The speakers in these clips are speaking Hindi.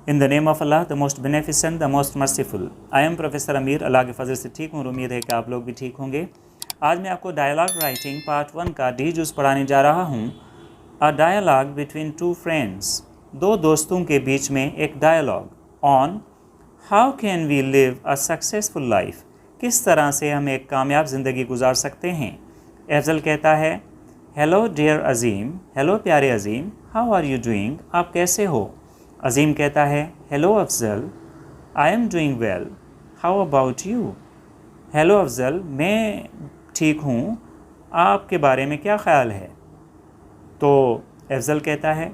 In the name of Allah the most beneficent the most merciful. I am professor Amir, Allah के फजल से ठीक हूँ और उम्मीद है कि आप लोग भी ठीक होंगे। आज मैं आपको डायलॉग राइटिंग पार्ट 1 का डी जूस पढ़ाने जा रहा हूँ। A dialogue between two friends, दो दोस्तों के बीच में एक dialogue on how can we live a successful life, किस तरह से हम एक कामयाब ज़िंदगी गुजार सकते हैं। अफजल कहता है हेलो डियर अज़ीम, हेलो प्यारे अज़ीम, हाउ आर यू डूइंग, आप कैसे हो। अज़ीम कहता है hello Afzal, I am doing well, how about you. Hello Afzal, मैं ठीक हूँ, आपके बारे में क्या ख्याल है। तो अफजल कहता है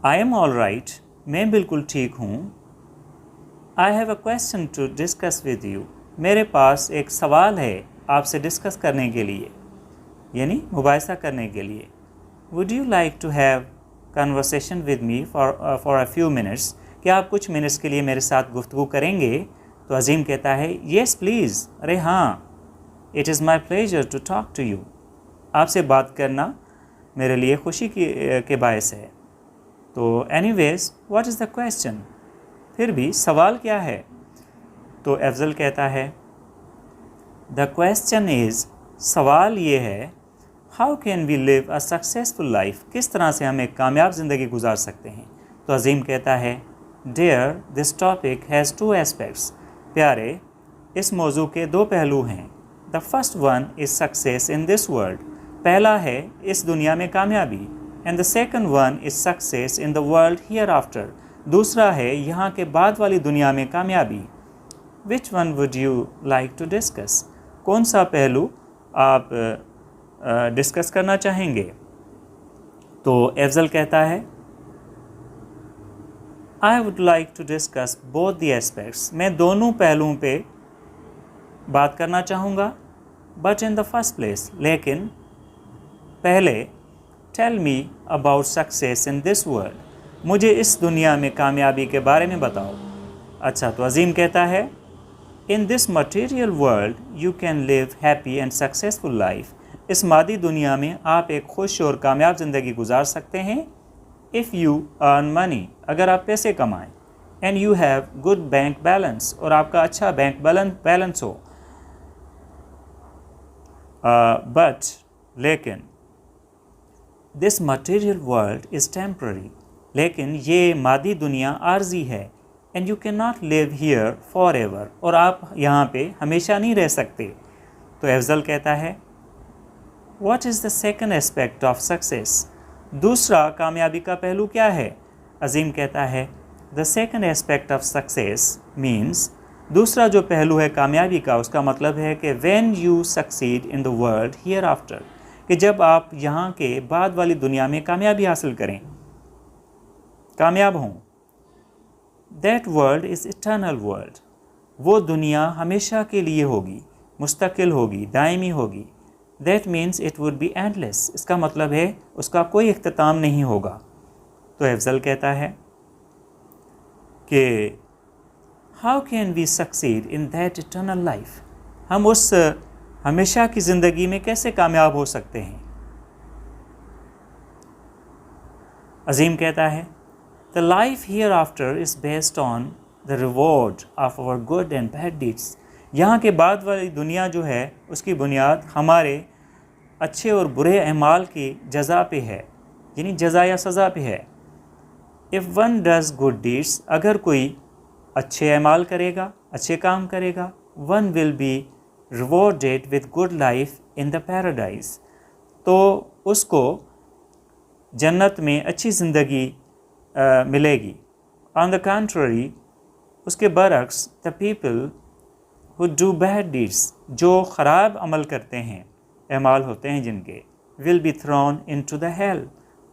आई एम ऑल राइट, मैं बिल्कुल ठीक हूँ। I have a question to discuss with you, मेरे पास एक सवाल है आपसे डिस्कस करने के लिए, यानी मुबाहिसा करने के लिए। Would you like to have conversation with me for a few minutes, क्या आप कुछ मिनट्स के लिए मेरे साथ गुफ्तगू करेंगे। तो अज़ीम कहता है येस प्लीज़, अरे हाँ, it is my pleasure to talk to you, आपसे बात करना मेरे लिए खुशी के बायस है। तो anyways what is the question, फिर भी सवाल क्या है। तो अफजल कहता है द क्वेश्चन इज़, सवाल ये है how can we live a successful life, किस तरह से हम एक कामयाब ज़िंदगी गुजार सकते हैं। तो अज़ीम कहता है dear this topic has two aspects, प्यारे इस मौजू के दो पहलू हैं। The first one is success in this world, पहला है इस दुनिया में कामयाबी। And the second one is success in the world hereafter, दूसरा है यहाँ के बाद वाली दुनिया में कामयाबी। Which one would you like to discuss, कौन सा पहलू आप डिस्कस करना चाहेंगे। तो अफजल कहता है I would like to discuss both the aspects, मैं दोनों पहलुओं पे बात करना चाहूँगा। But in the first place, लेकिन पहले tell me about success in this world, मुझे इस दुनिया में कामयाबी के बारे में बताओ। अच्छा, तो अज़ीम कहता है in this material world you can live happy and successful life, इस मादी दुनिया में आप एक खुश और कामयाब ज़िंदगी गुजार सकते हैं। इफ़ यू अर्न मनी, अगर आप पैसे कमाएं। And you have good bank balance, और आपका अच्छा बैंक बैलेंस हो। बट लेकिन this material world is temporary, लेकिन ये मादी दुनिया आर्जी है। And you can not live here for ever, और आप यहाँ पे हमेशा नहीं रह सकते। तो अफजल कहता है What is the second aspect of success? दूसरा कामयाबी का पहलू क्या है। अज़ीम कहता है The second aspect of success means, दूसरा जो पहलू है कामयाबी का, उसका मतलब है कि when you succeed in the world hereafter, कि जब आप यहाँ के बाद वाली दुनिया में कामयाबी हासिल करें, कामयाब हों। That world is eternal world, वो दुनिया हमेशा के लिए होगी, मुस्तकिल होगी, दायमी होगी। That means it would be endless, इसका मतलब है उसका कोई इख्तिताम नहीं होगा। तो अफजल कहता है कि How can we succeed in that eternal life, हम उस हमेशा की ज़िंदगी में कैसे कामयाब हो सकते हैं। अज़ीम कहता है The life hereafter is based on the reward of our good and bad deeds, यहाँ के बाद वाली दुनिया जो है उसकी बुनियाद हमारे अच्छे और बुरे अमाल की जज़ा पे है, यानी जज़ा या सज़ा पे है। If one does good deeds, अगर कोई अच्छे अमाल करेगा, अच्छे काम करेगा, one will be rewarded with good life in the paradise, तो उसको जन्नत में अच्छी ज़िंदगी मिलेगी। ऑन द कंट्री, उसके बरक्स, the people who do bad deeds, जो ख़राब अमल करते हैं, अमाल होते हैं जिनके, will be thrown into the hell,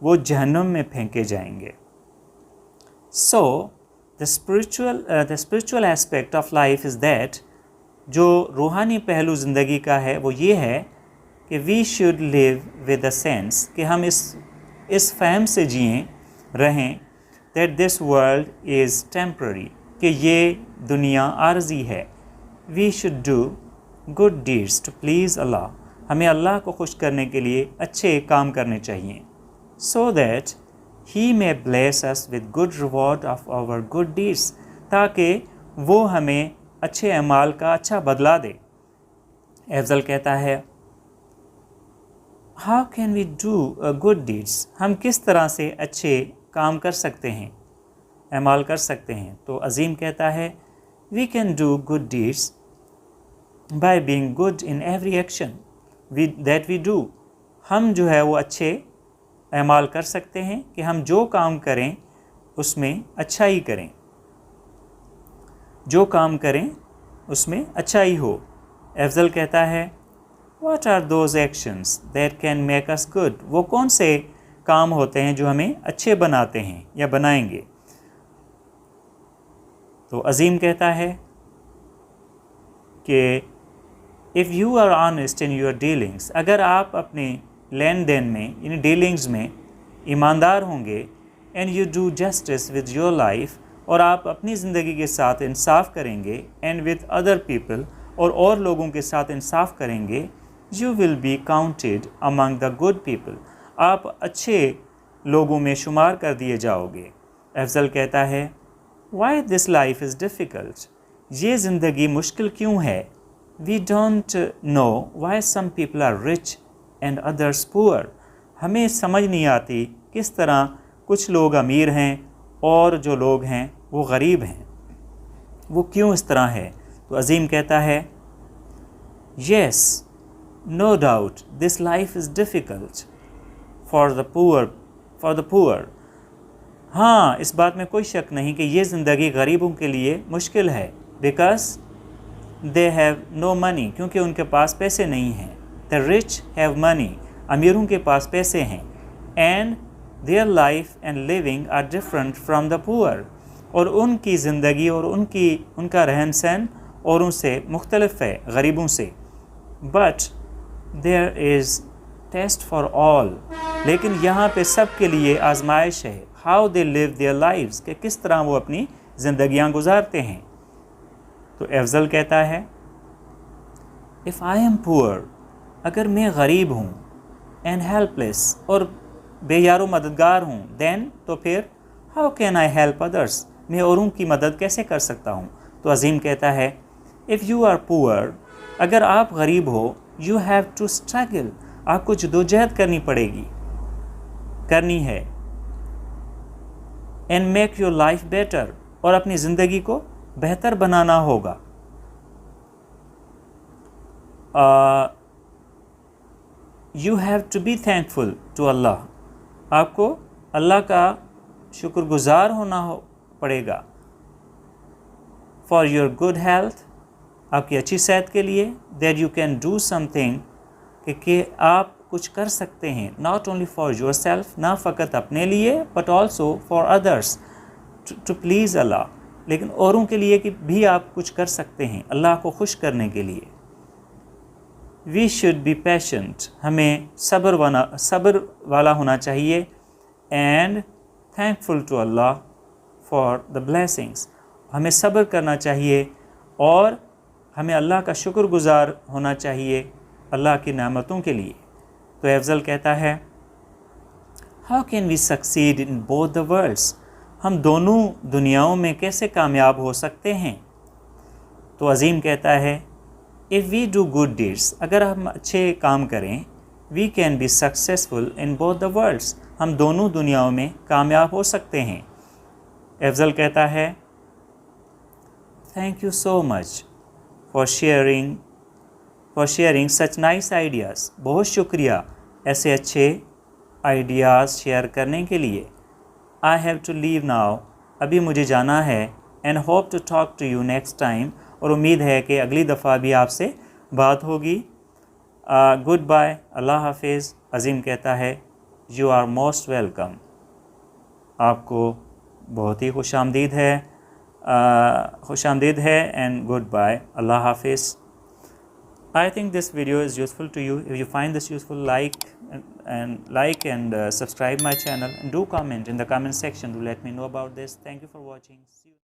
वो जहन्नुम में फेंके जाएंगे। So the spiritual aspect of life is that, जो रूहानी पहलू ज़िंदगी का है वो ये है कि we should live with a sense, कि हम इस फ़हम से जिएं, रहें that this world is temporary, कि ये दुनिया आर्जी है। We should do good deeds to please Allah, हमें अल्लाह को खुश करने के लिए अच्छे काम करने चाहिए। So that he may bless us with good reward of our good deeds, ताकि वो हमें अच्छे अमाल का अच्छा बदला दे। अफजल कहता है how can we do good deeds, हम किस तरह से अच्छे काम कर सकते हैं, अमाल कर सकते हैं। तो अज़ीम कहता है we can do good deeds by being good in every action that we do, हम जो है वो अच्छे अमाल कर सकते हैं कि हम जो काम करें उसमें अच्छा ही करें, जो काम करें उसमें अच्छा ही हो। अफजल कहता है what are those actions that can make us good, वो कौन से काम होते हैं जो हमें अच्छे बनाते हैं या बनाएंगे। तो अज़ीम कहता है कि if you are honest in your dealings, अगर आप अपने लेन देन में यानी डीलिंग्स में ईमानदार होंगे, and you do justice with your life, और आप अपनी ज़िंदगी के साथ इंसाफ करेंगे, एंड विद अदर पीपल, और लोगों के साथ इंसाफ करेंगे, you will be counted among the good people, आप अच्छे लोगों में शुमार कर दिए जाओगे। अफजल कहता है why this life is difficult, ये ज़िंदगी मुश्किल क्यों है। We don't know why some people are rich and others poor, हमें समझ नहीं आती किस तरह कुछ लोग अमीर हैं और जो लोग हैं वो गरीब हैं, वो क्यों इस तरह है। तो अज़ीम कहता है yes no doubt this life is difficult for the poor, हाँ इस बात में कोई शक नहीं कि ये ज़िंदगी गरीबों के लिए मुश्किल है। Because they have no money, क्योंकि उनके पास पैसे नहीं हैं। द रिच हैव मनी, अमीरों के पास पैसे हैं। And their life and living are different from the poor, और उनकी ज़िंदगी और उनका रहन सहन औरों से मुख्तलिफ है, गरीबों से। But there is test for all, लेकिन यहाँ पे सब के लिए आजमाइश है। How they live their lives, कि किस तरह वो अपनी ज़िंदगियाँ गुजारते हैं। तो अफजल कहता है इफ़ आई एम पुअर, अगर मैं गरीब हूँ, एंड हेल्पलेस, और बेयारो मददगार हूँ, देन तो फिर how can I help others, मैं औरों की मदद कैसे कर सकता हूँ। तो अज़ीम कहता है इफ़ यू आर पुअर, अगर आप गरीब हो, यू हैव टू स्ट्रगल, आपको जदोजहद करनी है। And make your life better, और अपनी ज़िंदगी को बेहतर बनाना होगा। You have to be thankful to Allah, आपको अल्लाह का शुक्रगुजार होना पड़ेगा। फॉर योर गुड हेल्थ, आपकी अच्छी सेहत के लिए। That you can do something, कि आप कुछ कर सकते हैं। Not only for yourself, ना फ़कत अपने लिए, but also for others, to please Allah, लेकिन औरों के लिए कि भी आप कुछ कर सकते हैं अल्लाह को खुश करने के लिए। वी शुड बी पेशेंट, हमें सब्र वाला होना चाहिए। And thankful to Allah for the blessings, हमें सब्र करना चाहिए और हमें अल्लाह का शुक्रगुजार होना चाहिए अल्लाह की नेमतों के लिए। तो अफजल कहता है how can we succeed in both the worlds, हम दोनों दुनियाओं में कैसे कामयाब हो सकते हैं। तो अज़ीम कहता है if we do good deeds, अगर हम अच्छे काम करें, we can be successful in both the worlds, हम दोनों दुनियाओं में कामयाब हो सकते हैं। अफजल कहता है thank you so much for sharing such nice ideas, बहुत शुक्रिया ऐसे अच्छे आइडियाज़ शेयर करने के लिए। I have to leave now, अभी मुझे जाना है। And hope to talk to you next time, और उम्मीद है कि अगली दफ़ा भी आपसे बात होगी। गुड बाय, अल्लाह हाफिज़। अज़ीम कहता है यू आर मोस्ट वेलकम, आपको बहुत ही खुश आमदीद है। एंड गुड बाय, अल्लाह हाफिज़। I think this video is useful to you. If you find this useful, like and subscribe my channel, and do comment in the comment section to let me know about this. Thank you for watching. See you.